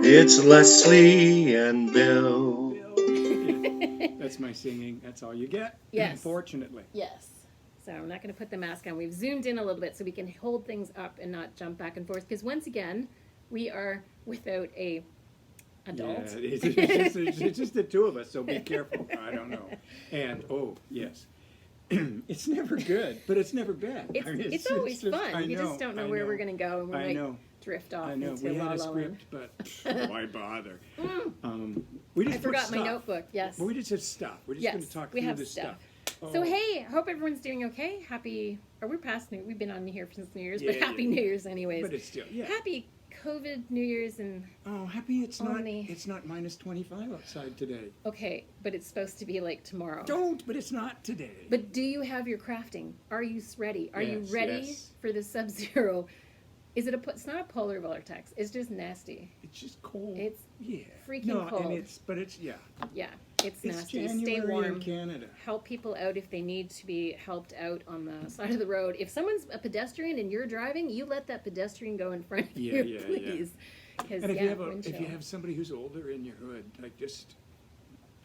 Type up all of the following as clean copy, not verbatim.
It's Lesley and Bill. That's my singing. That's all you get. Yes. Unfortunately. Yes. So I'm not going to put the mask on. We've zoomed in a little bit so we can hold things up and not jump back and forth. Because once again, we are without a adult. Yeah, it's just the two of us, so be careful. I don't know. And, oh, yes. It's never good, but it's never bad. It's always just, fun. You just don't know where we're going to go. And we might drift off I know. into We La had a La Land. script, but why bother? I forgot my notebook, yes. Well, we just said stuff. We're just going to talk through this stuff. So hey, I hope everyone's doing okay. We're past New. We've been on here since New Year's, but Yeah, happy New Year's anyways. But it's still, yeah. Happy COVID New Year's and. Oh, happy it's only... not minus 25 outside today. Okay, but it's supposed to be like tomorrow. But it's not today. But do you have your crafting? Are you ready? Are you ready for the Sub-Zero? Is it it's not a polar vortex. It's just nasty. It's just cold. It's freaking cold. And it's Yeah, it's nasty. January Stay warm. in Canada. Help people out if they need to be helped out on the side of the road. If someone's a pedestrian and you're driving, you let that pedestrian go in front of you, please. And if you have somebody who's older in your hood,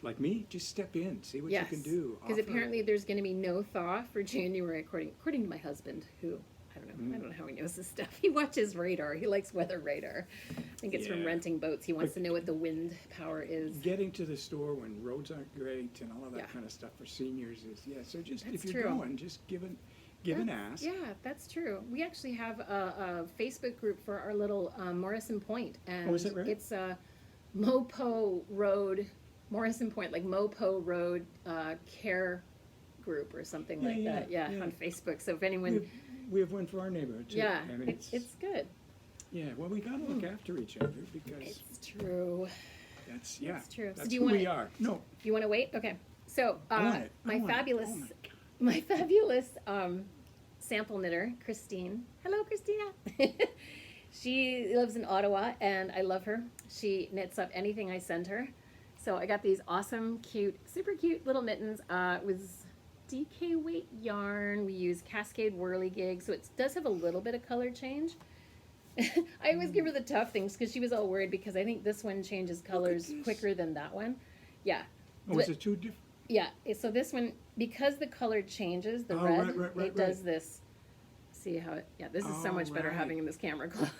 like me, just step in, see what you can do. Because apparently there's going to be no thaw for January, according to my husband, who. I don't know how he knows this stuff. He watches radar. He likes weather radar. I think it's from renting boats. He wants to know what the wind power is. Getting to the store when roads aren't great and all of that kind of stuff for seniors is, so just if you're going, just give an ask. Yeah, that's true. We actually have a Facebook group for our little Morrison Point. And is that right? It's a Mopo Road, Morrison Point, like Mopo Road care group or something like that. Yeah, on Facebook. So if anyone... We have one for our neighborhood too. Yeah, it's good. Yeah, well, we got to look after each other because it's true. That's true. That's who we are. No, do you want to wait? Okay. So my fabulous sample knitter, Christine. Hello, Christina. She lives in Ottawa, and I love her. She knits up anything I send her. So I got these awesome, cute, super cute little mittens. It was DK weight yarn. We use Cascade Whirligig, so it does have a little bit of color change. I always give her the tough things because she was all worried because I think this one changes colors quicker than that one. Yeah. Oh, is it two different? Yeah. So this one, because the color changes, the red, does this. See how it? Yeah. This is so much better having in this camera class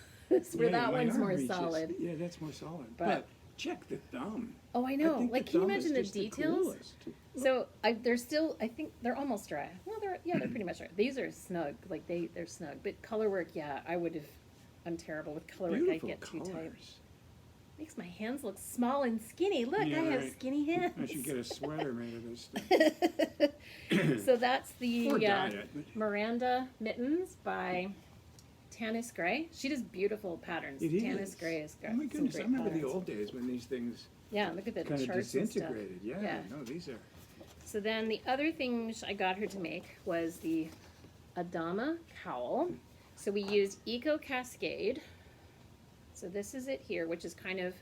where that one's more solid. Yeah, that's more solid. But check the thumb. Oh, I know. Like, can you imagine the details? So they're still. I think they're almost dry. Well, they're pretty much dry. These are snug. Like they're snug. But color work, I would have. I'm terrible with color work. I get too tight. Makes my hands look small and skinny. Look, I have skinny hands. I should get a sweater made of this stuff. So that's the Miranda Mittens by Tanis Gray. She does beautiful patterns. Tanis Gray has got Oh my goodness, I remember patterns. the old days when these things look at the kind of charts and stuff. disintegrated. Yeah, no, these are... So then the other thing I got her to make was the Adama cowl. So we used Eco Cascade. So this is it here, which is kind of...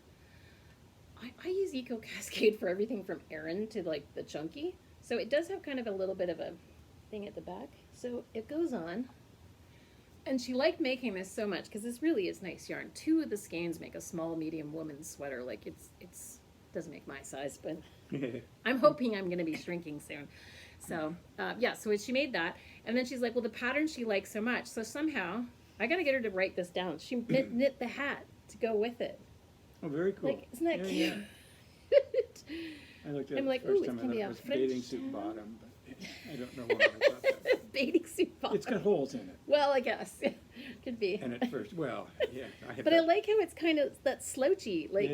I use Eco Cascade for everything from Erin to like the chunky. So it does have kind of a little bit of a thing at the back. So it goes on. And she liked making this so much because this really is nice yarn. 2 of the skeins make a small, medium woman's sweater. Like it's doesn't make my size, but I'm hoping I'm going to be shrinking soon. So so she made that, and then she's like, well, the pattern she likes so much. So somehow I got to get her to write this down. She knit the hat to go with it. Oh, very cool. Like, isn't that cute? I looked at I'm like, first ooh, time it's going to be a was bathing suit bottom, but I don't know why I thought that. Bathing suit bottom. It's got holes in it. Well, I guess. Could be. And at first, But I like how it's kind of that slouchy. Like,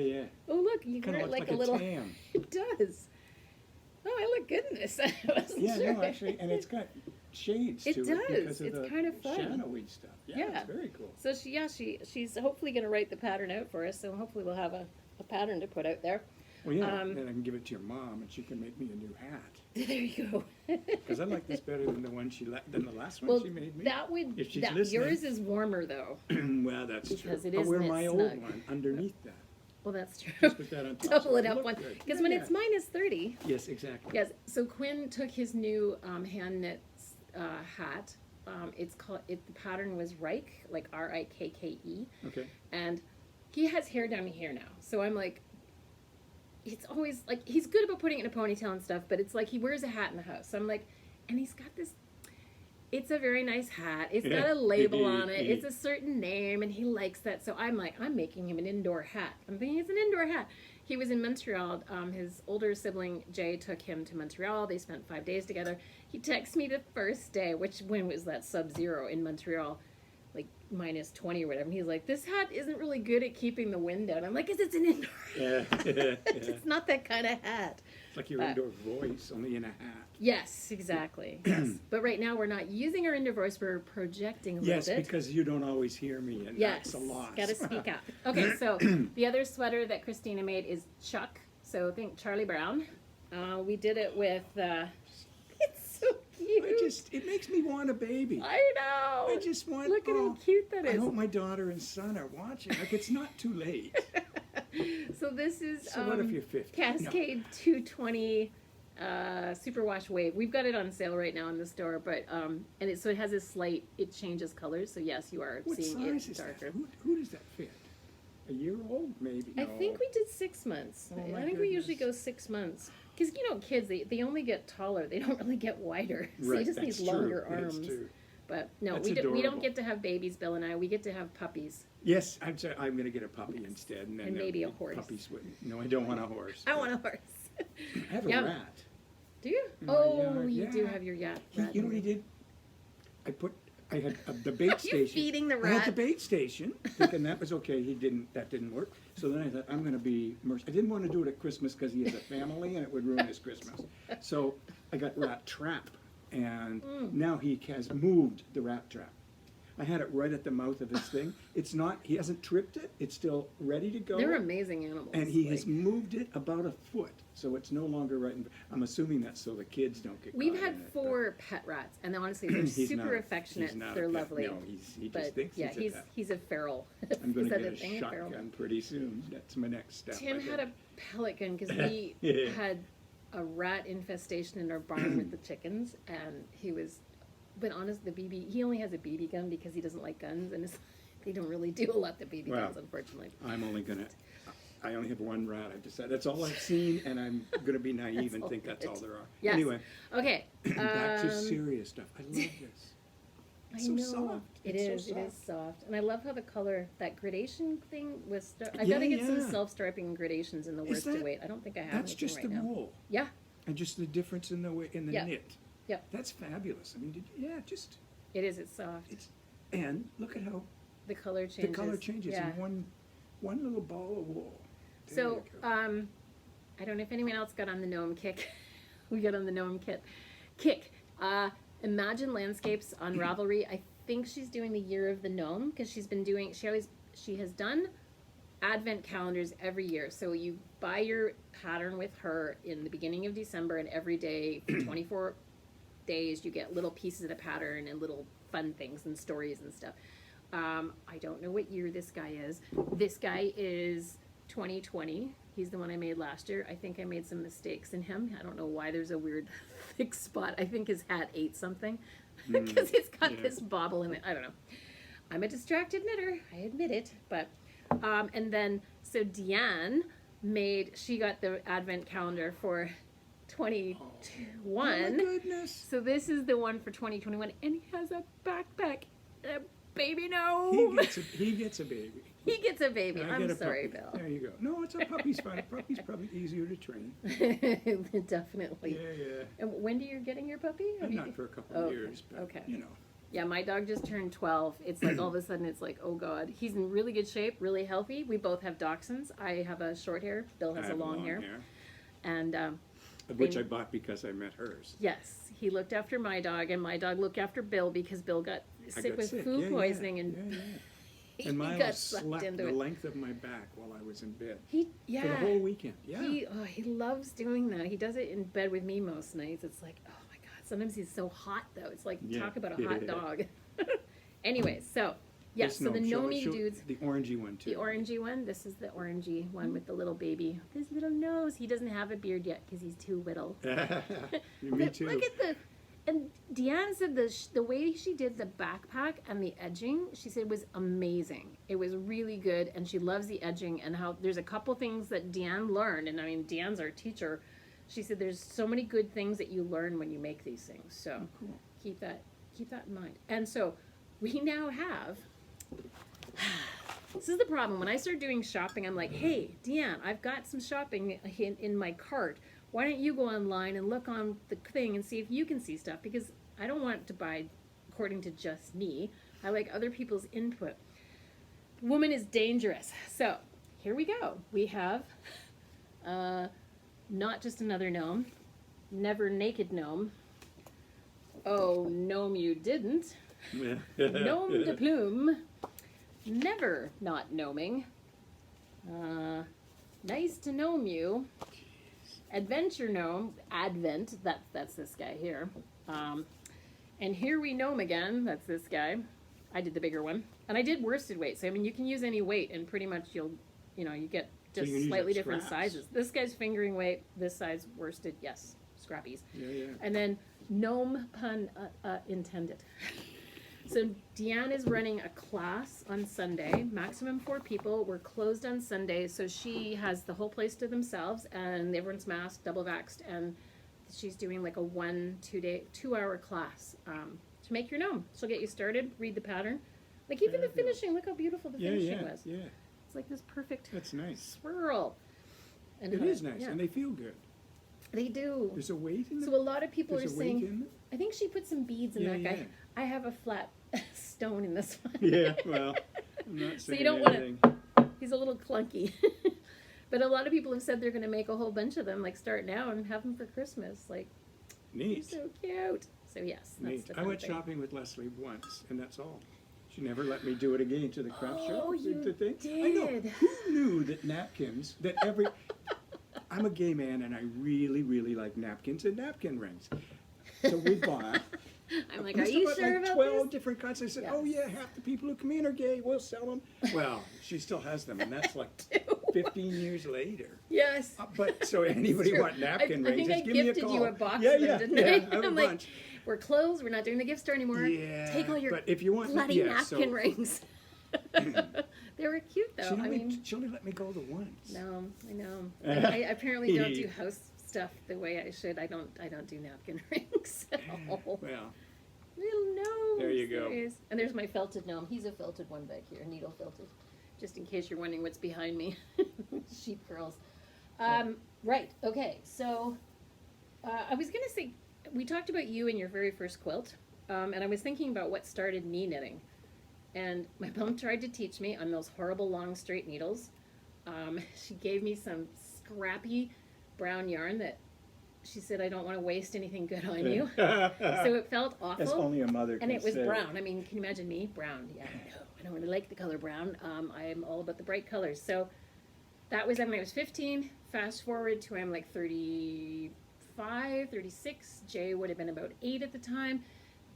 oh, look, you kind wear of it like a little... tam. It does. Oh, I look good in this. I wasn't sure. No, actually, and it's got shades to it. It does. Because of It's kind of fun. shadowy stuff. Yeah, it's very cool. So she's hopefully going to write the pattern out for us. So hopefully we'll have a pattern to put out there. Well, then I can give it to your mom, and she can make me a new hat. There you go. Because I like this better than the one than the last one she made me. If she's listening. Yours is warmer though. Well, that's true. Because it I'll is wear my snug. old one underneath that. Well, that's true. Just put that on top. Double it up one. Because when it's minus 30. Yes, exactly. Yes. So Quinn took his new hand knit hat. It's called. The pattern was Rike, like Rike. Okay. And he has hair down here now. So I'm like, it's always like, he's good about putting it in a ponytail and stuff, but it's like he wears a hat in the house. So I'm like, and he's got this, it's a very nice hat. It's got a label on it. It's a certain name, and he likes that. So I'm like, I'm making him an indoor hat. I'm thinking it's an indoor hat. He was in Montreal. His older sibling, Jay, took him to Montreal. They spent 5 days together. He texted me the first day, which, when was that, sub-zero in Montreal? Like minus 20 or whatever. And he's like, this hat isn't really good at keeping the wind out. I'm like, it's an indoor hat. It's not that kind of hat. It's like your indoor voice, only in a hat. Yes, exactly. Yes. But right now we're not using our indoor voice. We're projecting a little bit. Yes, because you don't always hear me, and that's a loss. Got to speak up. Okay, so the other sweater that Christina made is Chuck. So think Charlie Brown. We did it with, it's so cute. It makes me want a baby. I know. I just want, look at how cute that is. I hope my daughter and son are watching. Like, it's not too late. So this is So what if you're 50? Cascade 220 Superwash Wave. We've got it on sale right now in the store, but and so it has a slight, it changes colors. So yes, you are What seeing size it is darker. that? Who does that fit? A year old, maybe? I No. think we did 6 months. Oh, my I think we usually go goodness. 6 months. Because, kids, they only get taller. They don't really get wider. So Right, he just that's needs longer true. arms. That's true. But no, That's we don't adorable. get to have babies, Bill and I. We get to have puppies. Yes, I'm going to get a puppy instead. And, then And maybe a the horse. Puppies wouldn't. No, I don't want a horse. I want a horse. I have a Yeah. rat. Do you? In my Oh, yard, you do yeah. have your rat. You know what he did? I had the bait Are you station. feeding the I had the rat? bait station, thinking that was okay. That didn't work. So then I thought, I'm going to be merciful. I didn't want to do it at Christmas because he has a family and it would ruin his Christmas. So I got rat trap, and now he has moved the rat trap. I had it right at the mouth of his thing. It's not, he hasn't tripped it. It's still ready to go. They're amazing animals. And he has moved it about a foot, so it's no longer right in. I'm assuming that's so the kids don't get We've caught had in it, 4 pet rats, and honestly, they're He's super not a- affectionate. he's not a They're pet. lovely. No, he but just thinks yeah, he's a pet. he's a feral. I'm going Is to that get a thing, feral? shotgun pretty soon. That's my next step. Tim I had a think. pellet gun because we had a rat infestation in our barn with the chickens, and he was. But honest, he only has a BB gun because he doesn't like guns, and they don't really do a lot, the BB Well, guns, unfortunately. I only have one rat. I've decided that's all I've seen, and I'm going to be naive and all think that's right. all there are. Yes. Anyway, Okay. back to serious stuff. I love this. It's I so know. soft. It It's so is. It is soft, and I love how the color, that gradation thing was. I Yeah, gotta get some yeah. self-striping gradations in the worst to that- wait. I don't think I have That's anything just right the now. wool, Yeah. and just the difference in the Yeah. knit. Yep. That's fabulous. I mean, just It is. It's soft. and look at how The color changes. the color changes Yeah. in one little ball of wool. There So, you go. I don't know if anyone else got on the Gnome kick. We got on the Gnome kick. Imagine Landscapes on Ravelry. I think she's doing the Year of the Gnome because she's been doing. She has done advent calendars every year. So you buy your pattern with her in the beginning of December, and every day for 24 days you get little pieces of the pattern and little fun things and stories and stuff. I don't know what year this guy is. This guy is 2020. He's the one I made last year. I think I made some mistakes in him. I don't know why there's a weird thick spot. I think his hat ate something because it's got yeah. this bobble in it. I don't know. I'm a distracted knitter. I admit it. But and then so Deanne she got the advent calendar for 2021. Oh my goodness. So this is the one for 2021, and he has a backpack. A baby gnome. He gets a baby. He gets a baby. I I'm get a sorry, puppy. Bill. There you go. No, it's a puppy's fine. A puppy's probably easier to train. Definitely. Yeah. And when are you getting your puppy? Have you- Not for a couple Okay, of years, but okay. you know. Yeah, my dog just turned 12. It's like all of a sudden it's like, oh God. He's in really good shape, really healthy. We both have dachshunds. I have a short hair. Bill I has a have long hair. And Which they- I bought because I met hers. yes, he looked after my dog, and my dog looked after Bill because Bill got I sick got with sick. food Yeah, poisoning, yeah, and yeah. he And mine got was sucked slept into the it. length of my back while I was in bed. He For the whole weekend. Yeah. He loves doing that. He does it in bed with me most nights. It's like, oh my God. Sometimes he's so hot though. It's like, Yeah. talk about a hot dog. Anyway, so yeah, This so the gnome, gnomey dudes, The orangey one too. the orangey one. This is the orangey one with the little baby. His little nose. He doesn't have a beard yet because he's too little. Me But too. Look at And Deanne said the way she did the backpack and the edging, she said was amazing. It was really good, and she loves the edging and how there's a couple things that Deanne learned. And I mean, Deanne's our teacher. She said there's so many good things that you learn when you make these things. So Cool. keep that in mind. And so we now have. This is the problem. When I start doing shopping, I'm like, hey, Deanne, I've got some shopping in my cart. Why don't you go online and look on the thing and see if you can see stuff? Because I don't want to buy according to just me. I like other people's input. Woman is dangerous. So here we go. We have not just another gnome, never naked gnome. Oh, gnome you didn't. Gnome de plume. Never not gnoming. Nice to gnome you. Adventure gnome, Advent, that's this guy here. And here we gnome again, that's this guy. I did the bigger one. And I did worsted weight, so I mean you can use any weight and pretty much you get just you slightly different scraps. sizes. This guy's fingering weight, this size worsted, yes, scrappies. Yeah. And then gnome pun intended. So Deanne is running a class on Sunday, maximum 4 people. We're closed on Sunday, so she has the whole place to themselves, and everyone's masked, double vaxxed, and she's doing like a 2-hour class to make your gnome. She'll get you started, read the pattern. Like even the finishing, look how beautiful the finishing was. Yeah. It's like this perfect That's nice. swirl. And It is nice, yeah. and they feel good. They do. There's a weight in them. So a lot of people There's are a weight saying, in them. I think she put some beads in Yeah, that guy. yeah. I have a flat stone in this one. Yeah, well, I'm not saying So you don't want anything. to, he's a little clunky. But a lot of people have said they're going to make a whole bunch of them, like start now and have them for Christmas. Like, they're Neat. so cute. So yes, that's Neat. the I fun went thing. shopping with Lesley once, and that's all. She never let me do it again to the craft show. Oh, you the thing. did. I know. Who knew that napkins, that every... I'm a gay man, and I really, really like napkins and napkin rings. So we bought... I'm like, we are you bought sure like about 12 this? different kinds. I said, Yes. oh yeah, half the people who come in are gay. We'll sell them. Well, she still has them, and that's like 15 years later. Yes. But so anybody True. want napkin I rings, think I just give me a gifted call. you a box yeah, of them, yeah, didn't yeah, I? I have a I'm like, bunch. we're closed. We're not doing the gift store anymore. Yeah, Take all your but if you want, bloody yeah, napkin so, rings. They were cute though. She only let me go the once. No, I know. I apparently don't do house stuff the way I should. I don't do napkin rings. So. Well, Little gnome. There you go. And there's my felted gnome. He's a felted one back here, needle felted. Just in case you're wondering what's behind me. Sheep curls. Right, okay. So I was going to say, we talked about you and your very first quilt. And I was thinking about what started me knitting. And my mom tried to teach me on those horrible long straight needles. She gave me some scrappy brown yarn that she said, I don't want to waste anything good on you. So it felt awful. as only a mother can And it was say. brown. I mean, can you imagine me? Brown. Yeah, no, I don't really like the color brown. I'm all about the bright colors. So that was when I was 15. Fast forward to I'm like 35, 36. Jay would have been about 8 at the time.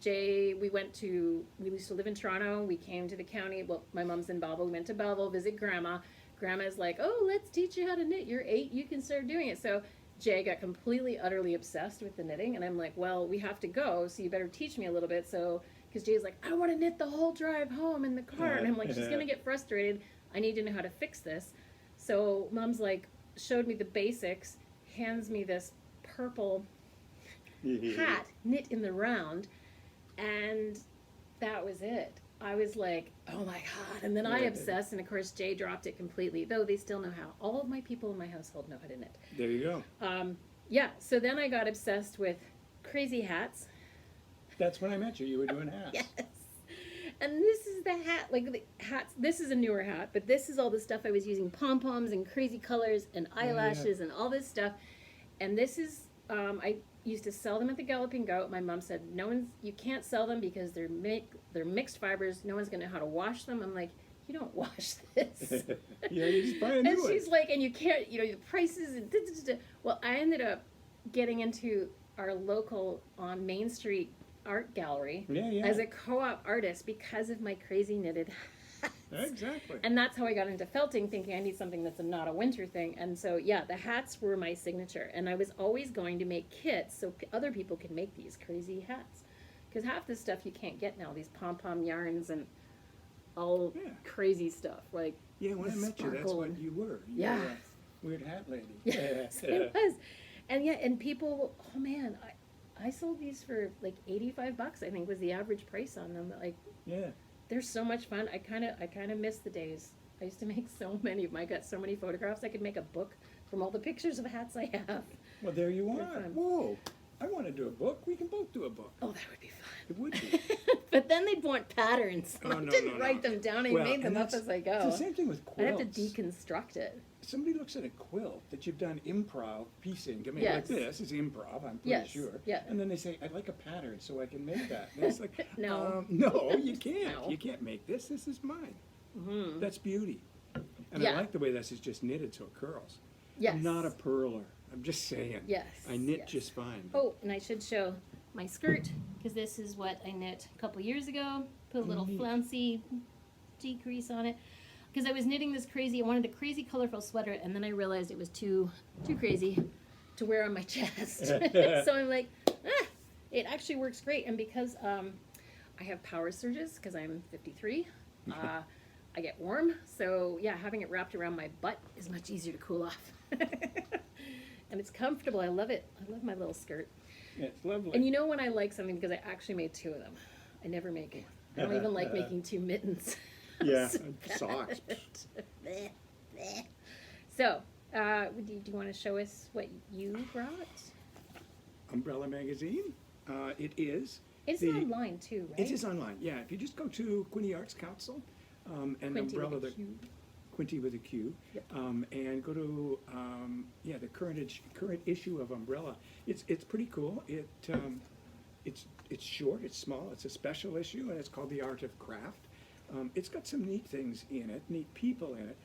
Jay, we used to live in Toronto. We came to the county. Well, my mom's in Belleville. We went to Belleville, visit Grandma. Grandma's like, oh, let's teach you how to knit. You're 8. You can start doing it. So Jay got completely, utterly obsessed with the knitting. And I'm like, well, we have to go. So you better teach me a little bit. So, because Jay's like, I want to knit the whole drive home in the car. And I'm like, she's going to get frustrated. I need to know how to fix this. So Mom's like, showed me the basics, hands me this purple hat knit in the round. And that was it. I was like, oh my God. And then I obsessed, and of course Jay dropped it completely, though they still know how. All of my people in my household know how to knit. There you go. Yeah, so then I got obsessed with crazy hats. That's when I met you. You were doing hats. Yes. And this is the hat, like the hats, this is a newer hat, but this is all the stuff I was using, pom-poms and crazy colors and eyelashes and all this stuff. And this is, I used to sell them at the Galloping Goat. My mom said, you can't sell them because they're mixed fibers. No one's going to know how to wash them. I'm like, you don't wash this. Yeah, you just buy a new And one. she's like, and you can't, the prices. And Well, I ended up getting into our local on Main Street art gallery Yeah. as a co-op artist because of my crazy knitted hats. Exactly. And that's how I got into felting, thinking I need something that's not a winter thing. And so, yeah, the hats were my signature. And I was always going to make kits so other people can make these crazy hats. Because half this stuff you can't get now, these pom-pom yarns and all crazy stuff. Like, yeah, when I met you, that's what you were. You Yeah. were a weird hat lady. yes, it was. And yeah, and people, oh man, I sold these for like $85, I think was the average price on them. Like, Yeah. they're so much fun. I kind of miss the days. I used to make so many of them. I got so many photographs. I could make a book from all the pictures of hats I have. Well, there you They're are. fun. Whoa. I want to do a book. We can both do a book. Oh, that would be fun. It would be. But then they'd want patterns. Oh, I no, didn't no, write no. them down. I Well, made them and up as I It's go. the same thing with I have quilts. to deconstruct it. Somebody looks at a quilt that you've done improv piecing to make Yes. like this is improv, I'm pretty Yes, sure. yeah. And then they say, I'd like a pattern so I can make that. And it's like, No. no, you can't. No. You can't make this. This is mine. Mm-hmm. That's beauty. And Yeah. I like the way this is just knitted so it curls. Yes. I'm not a purler. I'm just saying. Yes. I knit yes. just fine. Oh, and I should show my skirt, because this is what I knit a couple years ago. Put a little neat. flouncy decrease on it. Because I was knitting this crazy, I wanted a crazy colorful sweater, and then I realized it was too crazy to wear on my chest. So I'm like, it actually works great. And because I have power surges, because I'm 53, I get warm. So yeah, having it wrapped around my butt is much easier to cool off. And it's comfortable. I love it. I love my little skirt. Yeah, it's lovely. And you know when I like something, because I actually made 2 of them. I never make, I don't even like making 2 mittens. Yeah, So socks. Bleh, bleh. So, do you want to show us what you brought? Umbrella Magazine. It is. It's the- online too, right? It is online, yeah. If you just go to Quinte Arts Council and Quinte Umbrella, with a Q. Quinte with a Q, Yep. and go to the current issue of Umbrella. It's pretty cool. It's short, it's small, it's a special issue, and it's called The Art of Craft. It's got some neat things in it, neat people in it.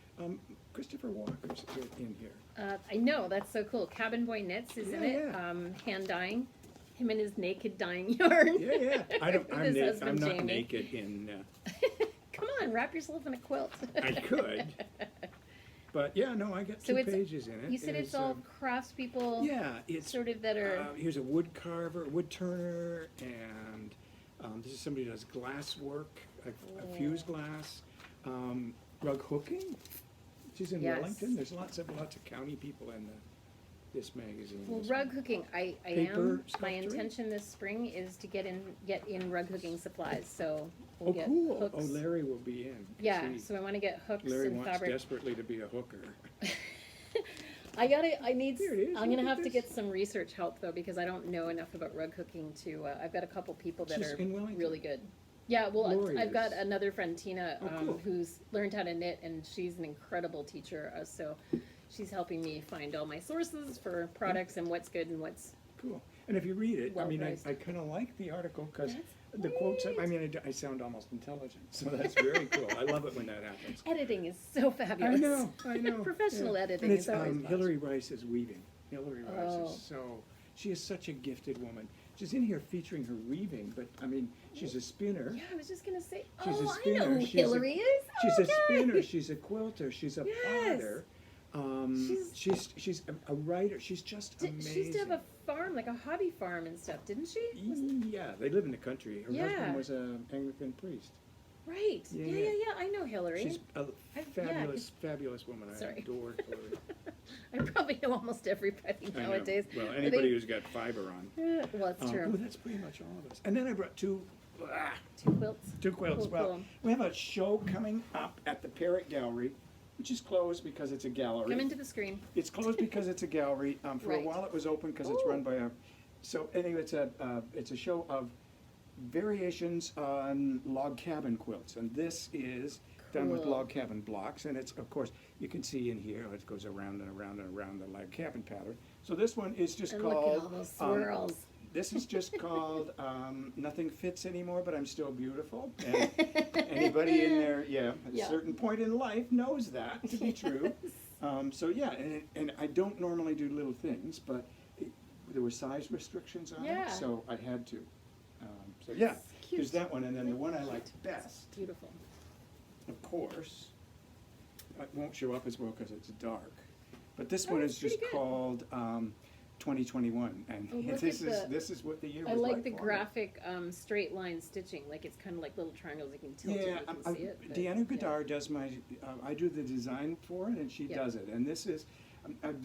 Christopher Walker's in here. I know, that's so cool. Cabin Boy Knits is in Yeah, it. yeah. Hand dyeing. Him and his naked dyeing yarn. Yeah. With his I'm husband, not Jamie. naked in. Come on, wrap yourself in a quilt. I could, but yeah, no, I got So 2 it's- pages in it. You said it's all craftspeople, Yeah, it's sort of that are. here's a wood carver, wood turner, and this is somebody who does glass work, a fuse glass, rug hooking, which is in Yes. Wellington. There's lots of county people in this magazine. Well, This rug one. hooking, I Paper am. My sculpturing? intention this spring is to get in rug hooking supplies. So we'll Oh, get cool! hooks. Oh, Larry will be in. 'cause Yeah, he- so I want to get hooks Larry and wants fabric. desperately to be a hooker. I need. Here it is, I'm look gonna at have to this. get some research help though, because I don't know enough about rug hooking to. I've got a couple people that She's are in Wellington? really good. Yeah, well, Lori I've got is. another friend, Tina, Oh, cool. who's learned how to knit, and she's an incredible teacher. So she's helping me find all my sources for products and what's good and what's. Cool. And if you read it, I mean, Well-priced. I kind of like the article because That's the quotes, I mean, I sound almost intelligent, so that's very cool. I love it when that happens. Editing is so fabulous. I know. Professional yeah. editing And it's, is always fun. Hillary Rice is weaving. Hillary Rice Oh. is she is such a gifted woman. She's in here featuring her weaving, but I mean, she's a spinner. Yeah, I was just gonna say. She's a I know spinner. who She's a- Hillary is. She's a Okay. spinner, she's a quilter, she's a Yes. potter. She's- She's a writer. She's just She amazing. used to have a farm, like a hobby farm and stuff, didn't she? Yeah, they live in the country. Her Yeah. husband was an Anglican priest. Right. Yeah, Yeah, yeah. yeah, I know Hillary. She's a yeah, fabulous, fabulous woman. I Sorry. adore Hillary. I probably know almost everybody I know. nowadays. Well, I anybody think- who's got fiber on. Yeah, well, it's true. Oh, that's pretty much all of us. And then I brought two 2 quilts. quilts. Cool, Well, cool. we have a show coming up at the Parrot Gallery, which is closed because it's a gallery. Come into the screen. It's closed because it's a gallery. For Right. a while, it was open because it's Ooh. run by a. So anyway, it's a show of variations on log cabin quilts, and this is done with Cool. log cabin blocks, and it's of course you can see in here it goes around and around and around the log cabin pattern. So this one is just And called. look at all those swirls. This is just called Nothing Fits Anymore, but I'm Still Beautiful. And anybody in there, at Yeah. a certain point in life knows that to be true. So yeah, and I don't normally do little things, but there were size restrictions on Yeah. it, so I had to. So yeah, Cute. there's that one, and then the one I Cute. liked best Beautiful. of course, it won't show up as well because it's dark. But this Oh, one it's is just pretty good. called 2021, and Oh, look this at is the- this is what the year I was like the for me. graphic straight line stitching, like it's kind of like little triangles. You can tilt it, Yeah, you can see it. but- Deanna yeah. Goddard does my. I do the design for it, and she Yeah. does it. And this is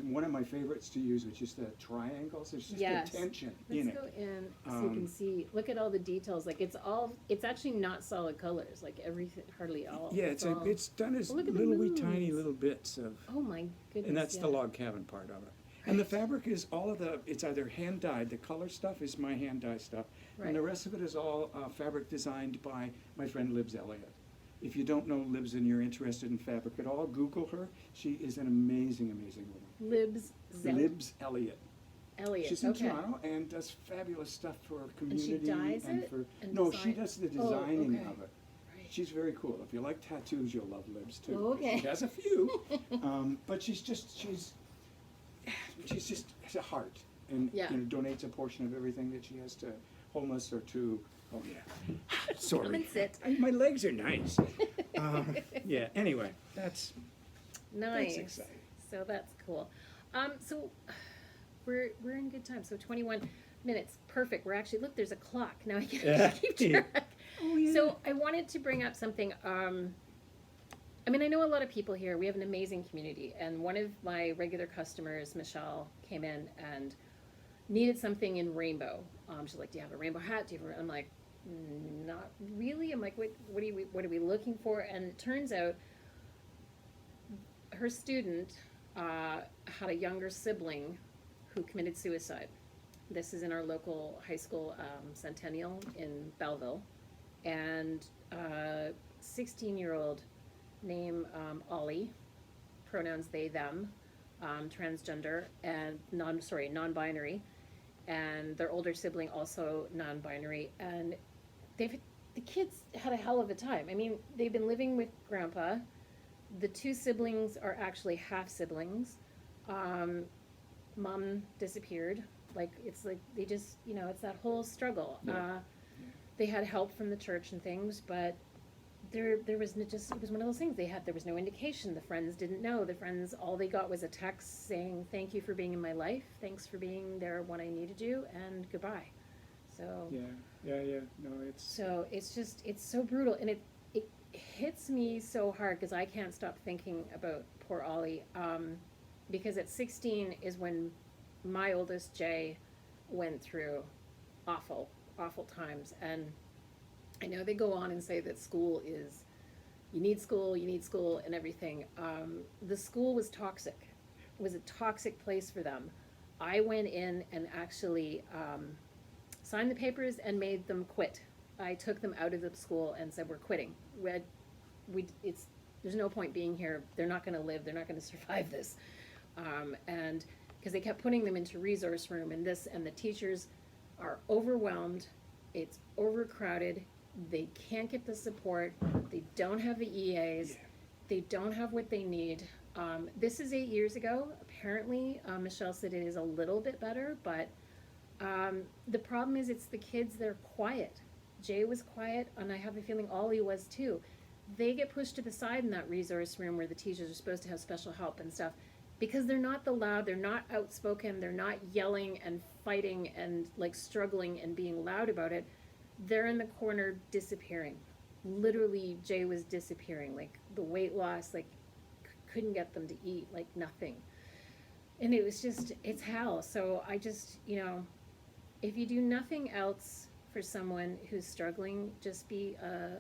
one of my favorites to use, which is the triangles. There's just Yes. the tension Let's in it. go in so you can see. Look at all the details. Like it's actually not solid colors. Like everything, hardly all. Yeah, it's all, it's done as Look at the little wee tiny moons. little bits of. Oh my goodness. And that's yeah. the log cabin part of it. And the fabric is all of the, it's either hand dyed, the color stuff is my hand dye stuff, and the Right. rest of it is all fabric designed by my friend Libs Elliott. If you don't know Libs and you're interested in fabric at all, Google her. She is an amazing, amazing woman. Libs Libs Elliott. Elliott. She's in okay. Toronto and does fabulous stuff for And community she dyes it for. and No, she design- does the Oh, designing okay. of it. Right. She's very cool. If you like tattoos, you'll love Libs too. Oh, okay. She has a few, but she's just has a heart, and Yeah. donates a portion of everything that she has to homeless or to. Oh yeah, sorry. Come and sit. My legs are nice. Yeah. Anyway, that's Nice. exciting. So that's cool. So we're in good time. So 21 minutes, perfect. We're actually look. There's a clock now. I can Yeah. keep track. Oh yeah. So I wanted to bring up something. I mean, I know a lot of people here. We have an amazing community, and one of my regular customers, Michelle, came in and needed something in rainbow. She's like, "Do you have a rainbow hat? Do you have?" I'm like, "Not really." I'm like, what are we looking for?" And it turns out her student had a younger sibling who committed suicide. This is in our local high school, Centennial in Belleville, and 16-year-old name Ollie, pronouns they them, transgender and non-binary, and their older sibling also non-binary, and the kids had a hell of a time. I mean, they've been living with grandpa. The two siblings are actually half siblings. Mom disappeared. Like it's like they just it's that whole struggle. Yeah. They had help from the church and things, but there was just it was one of those things. There was no indication. The friends didn't know. The friends all they got was a text saying thank you for being in my life. Thanks for being there when I needed you, and goodbye. So Yeah. No, it's. so it's so brutal, and it hits me so hard because I can't stop thinking about poor Ollie. Because at 16 is when my oldest Jay went through awful times, and I know they go on and say that school is, you need school, and everything. The school was toxic. It was a toxic place for them. I went in and actually signed the papers and made them quit. I took them out of the school and said, we're quitting. There's no point being here. They're not going to live. They're not going to survive this. And because they kept putting them into resource room and the teachers are overwhelmed. It's overcrowded. They can't get the support. They don't have the EAs. Yeah. They don't have what they need. This is 8 years ago. Apparently, Michelle said it is a little bit better, but the problem is it's the kids, they're quiet. Jay was quiet, and I have a feeling Ollie was too. They get pushed to the side in that resource room where the teachers are supposed to have special help and stuff because they're not the loud, they're not outspoken, they're not yelling and fighting and like struggling and being loud about it. They're in the corner disappearing. Literally, Jay was disappearing. Like the weight loss, like couldn't get them to eat, like nothing. And it was just, it's hell. So I just, if you do nothing else for someone who's struggling, just be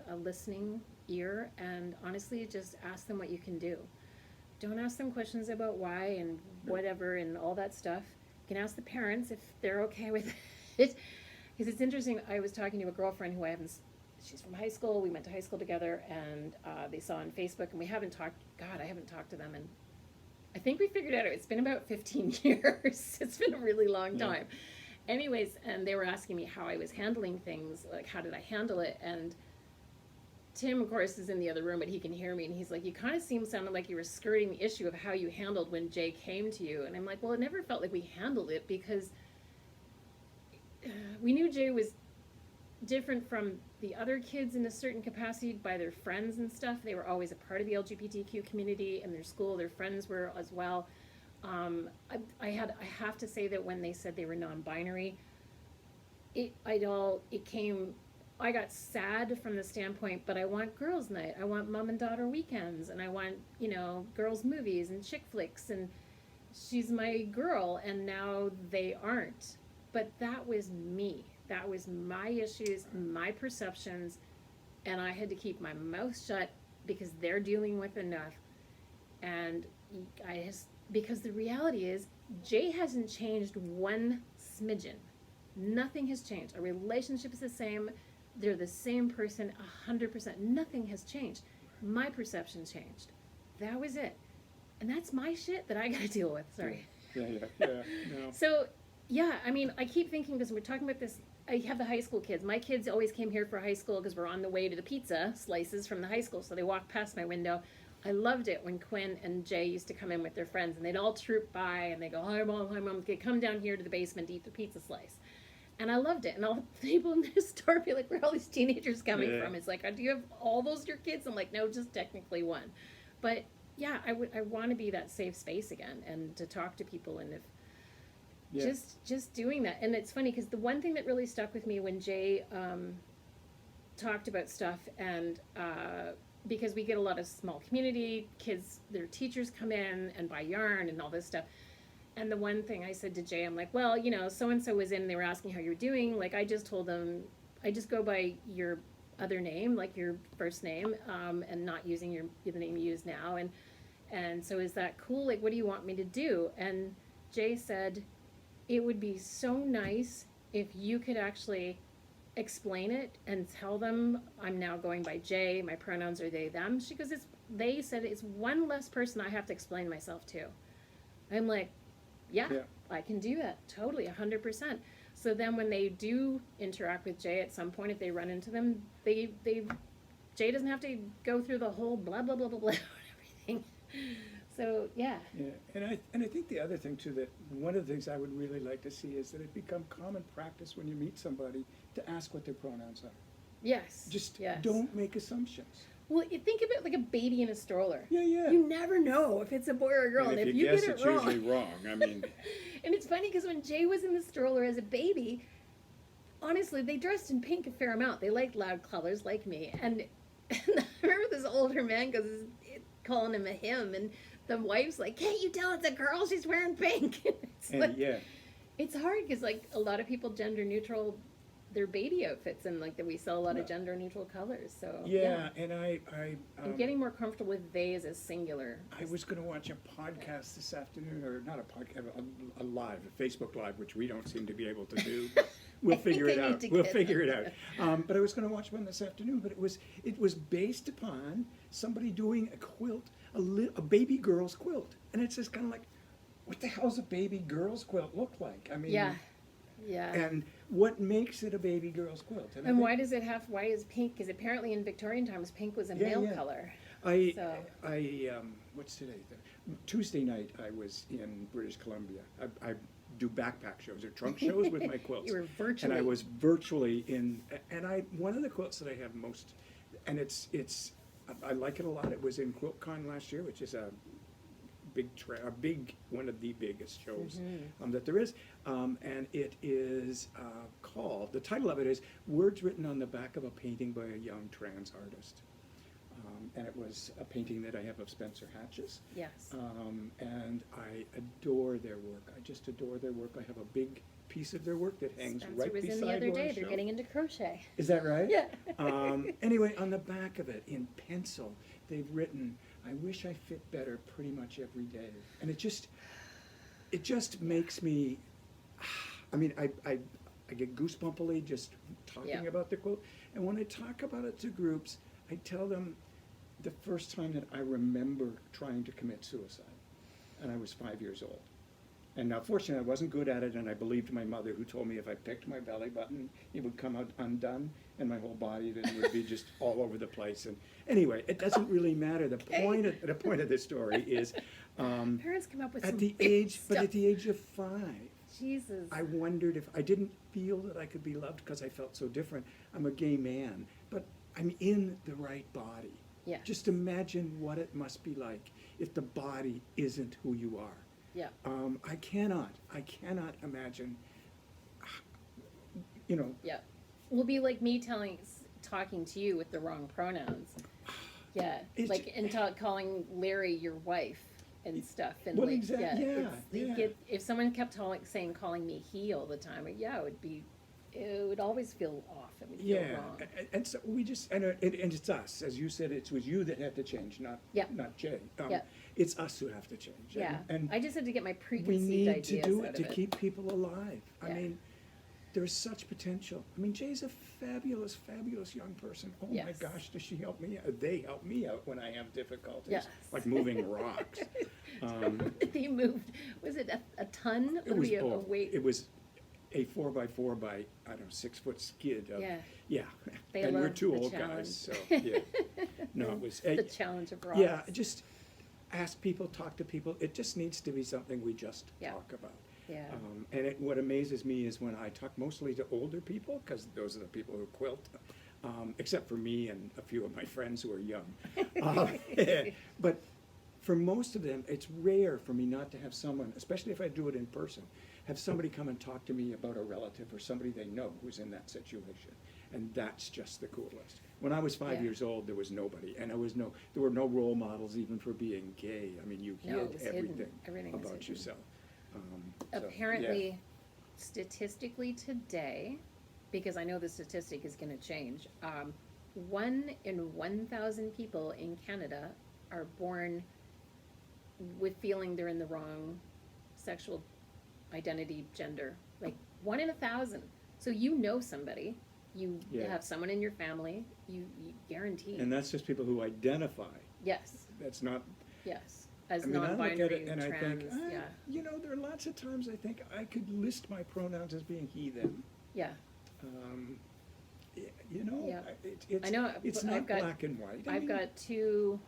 a listening ear and honestly just ask them what you can do. Don't ask them questions about why and whatever and all that stuff. You can ask the parents if they're okay with it. Because it's interesting, I was talking to a girlfriend who she's from high school, we went to high school together, and they saw on Facebook, and we haven't talked, I haven't talked to them, and I think we figured out it's been about 15 years. It's been a really long time. Anyways, and they were asking me how I was handling things, like how did I handle it, and Tim, of course, is in the other room, but he can hear me, and he's like, you kind of sounded like you were skirting the issue of how you handled when Jay came to you, and I'm like, well, it never felt like we handled it, because we knew Jay was different from the other kids in a certain capacity by their friends and stuff. They were always a part of the LGBTQ community in their school. Their friends were as well. I have to say that when they said they were non-binary, I got sad from the standpoint, but I want girls' night. I want mom and daughter weekends, and I want, girls' movies and chick flicks, and she's my girl, and now they aren't. But that was me. That was my issues, my perceptions, and I had to keep my mouth shut because they're dealing with enough. And because the reality is, Jay hasn't changed one smidgen. Nothing has changed. Our relationship is the same. They're the same person, 100%. Nothing has changed. My perception changed. That was it. And that's my shit that I gotta deal with. Sorry. Yeah. No. So, yeah, I mean, I keep thinking, because we're talking about this, I have the high school kids. My kids always came here for high school because we're on the way to the pizza slices from the high school, so they walk past my window. I loved it when Quinn and Jay used to come in with their friends, and they'd all troop by, and they go, hi, mom, they come down here to the basement to eat the pizza slice. And I loved it. And all the people in the store be like, where are all these teenagers coming from? It's like, do you have all those your kids? I'm like, no, just technically one. But yeah, I want to be that safe space again and to talk to people, and just doing that. And it's funny because the one thing that really stuck with me when Jay talked about stuff, and because we get a lot of small community kids, their teachers come in and buy yarn and all this stuff. And the one thing I said to Jay, I'm like, well, so-and-so was in and they were asking how you're doing. Like, I just told them, I just go by your other name, like your first name, and not using the name you use now. And so is that cool? Like, what do you want me to do? And Jay said, it would be so nice if you could actually explain it and tell them I'm now going by Jay, my pronouns are they, them. She goes, they said it's one less person I have to explain myself to. I'm like, yeah, I can do that. Totally, 100%. So then when they do interact with Jay at some point, if they run into them, Jay doesn't have to go through the whole blah, blah, blah, blah, blah, and everything. So, yeah. And I think the other thing, too, that one of the things I would really like to see is that it become common practice when you meet somebody to ask what their pronouns are. Yes. Don't make assumptions. Well, you think of it like a baby in a stroller. Yeah. You never know if it's a boy or a girl, and if you guess, get it it's wrong, usually wrong. I mean, and it's funny because when Jay was in the stroller as a baby, honestly, they dressed in pink a fair amount. They liked loud colors, like me. And I remember this older man calling him a him, and the wife's like, "Can't you tell it's a girl? She's wearing pink." It's hard because like a lot of people gender neutral their baby outfits, and like that we sell a lot of gender neutral colors. So and I'm getting more comfortable with they as a singular. I was going to watch a podcast this afternoon, or not a podcast, a Facebook live, which we don't seem to be able to do. But we'll figure it out. But I was going to watch one this afternoon, but it was based upon somebody doing a quilt, a baby girl's quilt, and it's just kind of like, what the hell's a baby girl's quilt look like? I mean, yeah. And what makes it a baby girl's quilt? And why is pink? Because apparently in Victorian times, pink was a male color. What's today? Tuesday night, I was in British Columbia. I do backpack shows or trunk shows with my quilts. You were virtually. And I was virtually in, one of the quilts that I have most, and I like it a lot. It was in QuiltCon last year, which is a big one of the biggest shows that there is, and it is called, the title of it is Words Written on the Back of a Painting by a Young Trans Artist, and it was a painting that I have of Spencer Hatch's. Yes. And I adore their work. I just adore their work. I have a big piece of their work that hangs right beside was in the other day. They're shelf. getting into crochet. Is that right? Yeah. Anyway, on the back of it, in pencil, they've written, "I wish I fit better pretty much every day." And it just makes me, I mean, I get goosebumpily just talking about the quilt. And when I talk about it to groups, I tell them the first time that I remember trying to commit suicide. And I was 5 years old. And now, fortunately, I wasn't good at it, and I believed my mother, who told me if I picked my belly button, it would come out undone, and my whole body would be just all over the place. And anyway, it doesn't really matter. The point of this story is, Parents come up with at some the big age, stuff. but at the age of 5, Jesus. I wondered if I didn't feel that I could be loved because I felt so different. I'm a gay man, but I'm in the right body. Yeah. Just imagine what it must be like if the body isn't who you are. Yeah. I cannot imagine, you know, Yeah. Will be like me talking to you with the wrong pronouns. Yeah. It's- Like, and calling Larry your wife and stuff. And Well, like, exactly, yeah. If someone kept calling me he all the time, yeah, it would always feel off. It would feel yeah. wrong. And so we just, and it's us, as you said, it was you that had to change, not Jay. Yeah. It's us who have to change. Yeah. And I just had to get my we preconceived need ideas to do out it to of it. keep people alive. I Yeah. mean, there's such potential. I mean, Jay's a fabulous, fabulous young person. Oh my Yes. gosh, does she help me out? They help me out when I have difficulties, Yes. like moving rocks. They moved, was it a ton? It was a both. weight? It was a 4x4 by, I don't know, 6-foot skid of, Yeah. yeah. They And we're loved two the old challenge. guys, so, yeah. No, it was, The challenge of rocks. yeah, just ask people, talk to people. It just needs to be something we just Yeah. talk about. Yeah. And what amazes me is when I talk mostly to older people, because those are the people who quilt, except for me and a few of my friends who are young. But for most of them, it's rare for me not to have someone, especially if I do it in person, have somebody come and talk to me about a relative or somebody they know who's in that situation. And that's just the coolest. When I was 5 Yeah. years old, there was nobody, and there were no role models even for being gay. I mean, you No, it hid was hidden. everything Everything was about hidden. yourself. So, Apparently, statistically today, because I know the statistic is going to change, 1 in 1,000 people in Canada are born with feeling they're in the wrong sexual identity, gender. Like 1 in 1,000. So you know somebody, you Yeah. have someone in your family, you guarantee. And that's just people who identify. Yes, That's not, yes. As I mean, I look at non-binary, it and I trans, think, yeah, you know, there are lots of times I think I could list my pronouns as being he, them. yeah. You know, Yeah. it's, I know, it's but not I've got- black and white. I I've mean, got 2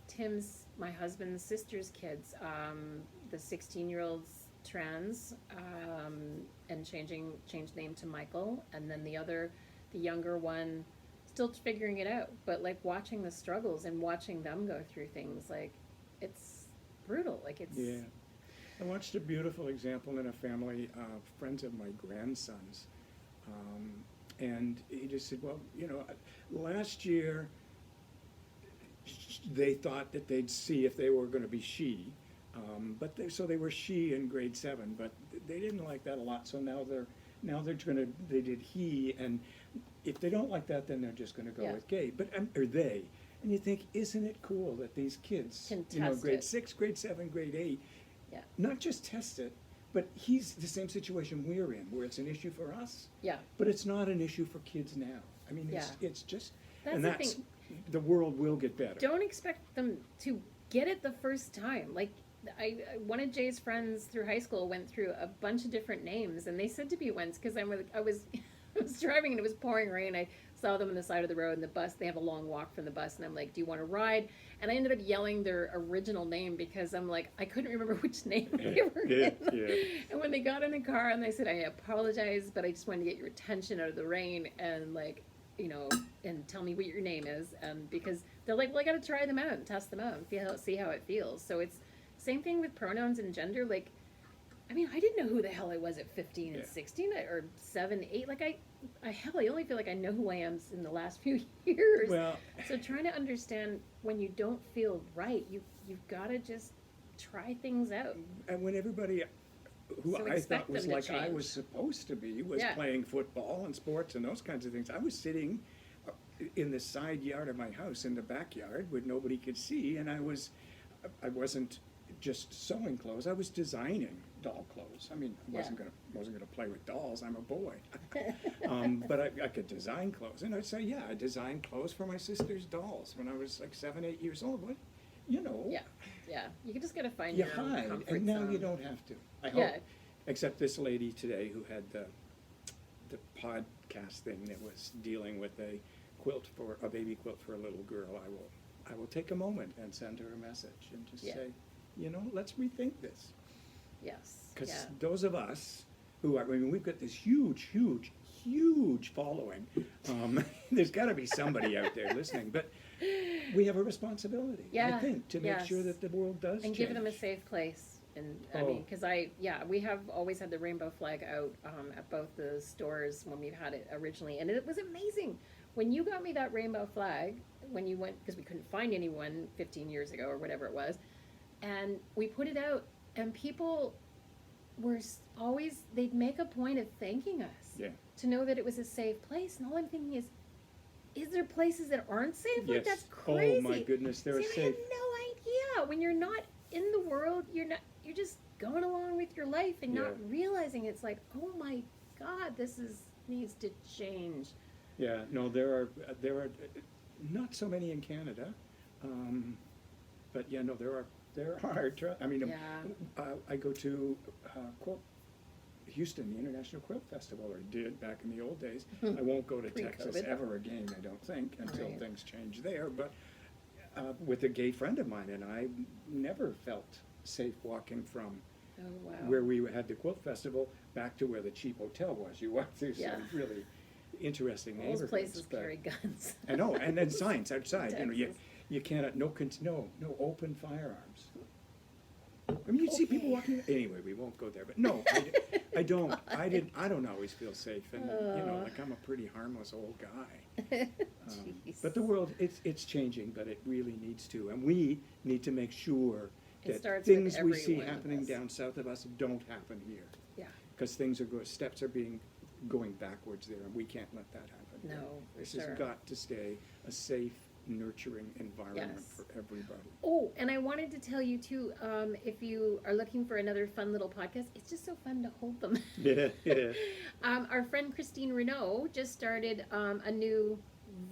Tim's, my husband's sister's kids. The 16-year-old's trans, and changed name to Michael, and then the younger one, still figuring it out. But like watching the struggles and watching them go through things, like it's brutal. Like it's Yeah. I watched a beautiful example in a family of friends of my grandson's. And he just said, well, you know, last year they thought that they'd see if they were going to be she. So they were she in grade 7, but they didn't like that a lot. So now they did he, and if they don't like that, then they're just going to go Yeah. with gay. But or they, and you think, isn't it cool that these kids, Can you know, test grade it. 6, grade 7, grade 8, Yeah. not just test it, but he's the same situation we're in, where it's an issue for us, yeah. but it's not an issue for kids now. I mean, it's just, That's and the that's, thing. the world will get better. Don't expect them to get it the first time. Like one of Jay's friends through high school went through a bunch of different names, and they said to me once, because I was I was driving and it was pouring rain. I saw them on the side of the road in the bus. They have a long walk from the bus, and I'm like, "Do you want to ride?" And I ended up yelling their original name because I'm like, I couldn't remember which name they were Yeah, in. yeah. And when they got in the car and they said, "I apologize, but I just wanted to get your attention out of the rain," and like, you know, and tell me what your name is, because they're like, well, I got to try them out and test them out and see how it feels. So it's same thing with pronouns and gender. Like, I mean, I didn't know who the hell I was at 15 and Yeah. 16 or 7, 8. Like I only feel like I know who I am in the last few years. Well, So trying to understand when you don't feel right, you've got to just try things out. and when everybody who So I expect thought was them to like I was change. supposed to be was Yeah. playing football and sports and those kinds of things. I was sitting in the side yard of my house, in the backyard, where nobody could see, and I wasn't just sewing clothes. I was designing doll clothes. I mean, I wasn't gonna play with dolls. I'm a boy, but I could design clothes, and I'd say, yeah, I designed clothes for my sister's dolls when I was like 7, 8 years old. What, you know? Yeah. You just got to find You your own hide, comfort and now zone. you don't have to. I Yeah. hope. Except this lady today who had the podcast thing that was dealing with a baby quilt for a little girl. I will take a moment and send her a message and just Yeah. say, you know, let's rethink this. Yes. Because Yeah. those of us who are, I mean, we've got this huge, huge, huge following. There's got to be somebody out there listening, but we have a responsibility, I Yeah, think, to make sure yes. that the world does And change. give them a safe place. And I Oh. mean, because we have always had the rainbow flag out at both the stores when we've had it originally, and it was amazing. When you got me that rainbow flag, when you went, because we couldn't find anyone 15 years ago or whatever it was, and we put it out, and people were always, they'd make a point of thanking us Yeah. to know that it was a safe place. And all I'm thinking is there places that aren't safe? Yes. Like, that's crazy. Oh my goodness, they're See, safe. I had no idea. When you're not in the world, you're just going along with your life and not Yeah. realizing it's like, oh my God, needs to change. Yeah, no, there are not so many in Canada, but yeah, no, there are. I mean, Yeah. I go to Houston, the International Quilt Festival, or did back in the old days. I won't go to Texas Pre-COVID. ever again, I don't think, until Right. things change there. But with a gay friend of mine, and I never felt safe walking from Oh wow. where we had the quilt festival back to where the cheap hotel was. You walk through Yeah. some really interesting Those neighborhoods. places but- carry guns. I know, and then signs outside. You know, Texas. you cannot no open firearms. I mean, you see people Okay. walking. Anyway, we won't go there. But no, I don't. I don't always feel safe, and you know, like I'm a pretty harmless old guy. Jeez. But the world, it's changing, but it really needs to, and we need to make sure It that starts with things we every see one of happening us. down south of us don't happen here. Yeah. Because steps are going backwards there, and we can't let that happen. No, for This sure. has got to stay a safe, nurturing environment Yes. for everybody. Oh, and I wanted to tell you too, if you are looking for another fun little podcast, it's just so fun to hold them. Yeah, yeah. Our friend Christine Renaud just started a new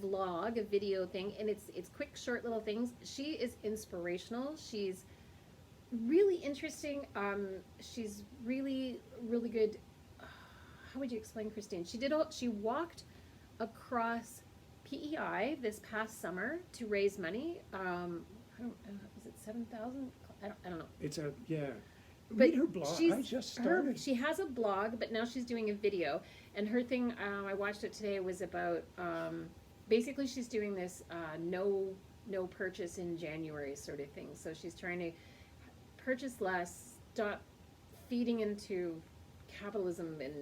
vlog, a video thing, and it's quick, short little things. She is inspirational. She's really interesting. She's really, really good. How would you explain Christine? She walked across PEI this past summer to raise money. I don't is it 7,000? I don't know. It's a, yeah. But Read her blog. I just her, started. she has a blog, but now she's doing a video. And her thing, I watched it today, was about basically she's doing this no purchase in January sort of thing. So she's trying to purchase less, stop feeding into capitalism, and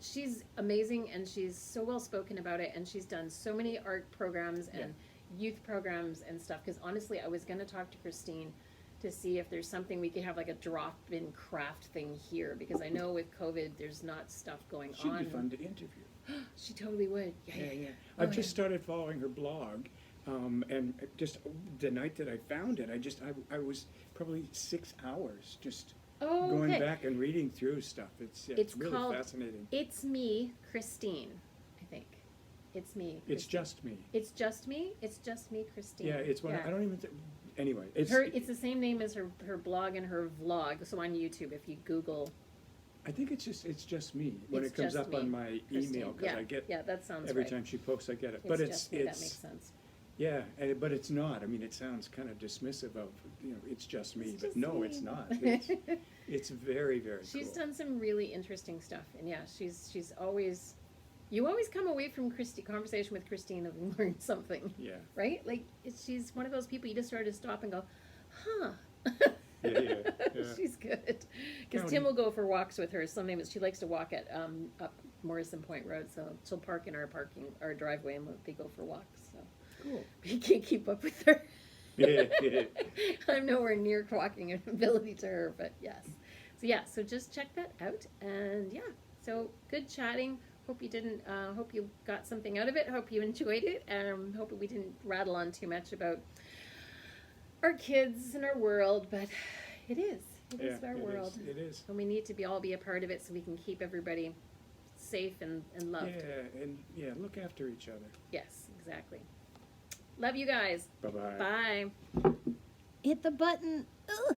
she's amazing, and she's so well spoken about it, and she's done so many art programs and youth programs and stuff. Because honestly, I was going to talk to Christine to see if there's something we could have, like a drop-in craft thing here, because I know with COVID there's not stuff going She'd on. be fun to interview. She totally would. Yeah. I've just started following her blog, and just the night that I found it, I was probably 6 hours just Oh, going okay. back and reading through stuff. It's It's really called fascinating. It's Me, Christine, I think. It's Me. It's Christine. just me. It's just me. It's just me, Christine. Yeah, it's one. I don't even. Anyway, it's. It's the same name as her blog and her vlog. So on YouTube, if you Google, I think it's just me when It's it comes Just up Me, on my Christine. email, because Yeah, I get yeah, that sounds every right. time she posts, I get it. It's But just me. That makes sense. yeah, but it's not. I mean, it sounds kind of dismissive of, it's just me, It's but just no, me. it's not. It's very, very She's cool. done some really interesting stuff, and yeah, she's always. You always come away from conversation with Christine and learn something, Yeah, right? Like she's one of those people you just sort of stop and go, huh. yeah. She's good. Because Howdy. Tim will go for walks with her. Sometimes she likes to walk at up Morrison Point Road, so she'll park in our driveway, and they go for walks. So Cool. we can't keep up with her. Yeah. I'm nowhere near walking ability to her, but yes. So just check that out, and yeah. So good chatting. Hope you didn't. Hope you got something out of it. Hope you enjoyed it. Hope we didn't rattle on too much about our kids and our world, but it is our world, It is. and we need to all be a part of it so we can keep everybody safe and loved. Yeah, and look after each other. Yes, exactly. Love you guys. Bye-bye. Bye. Hit the button. Ugh.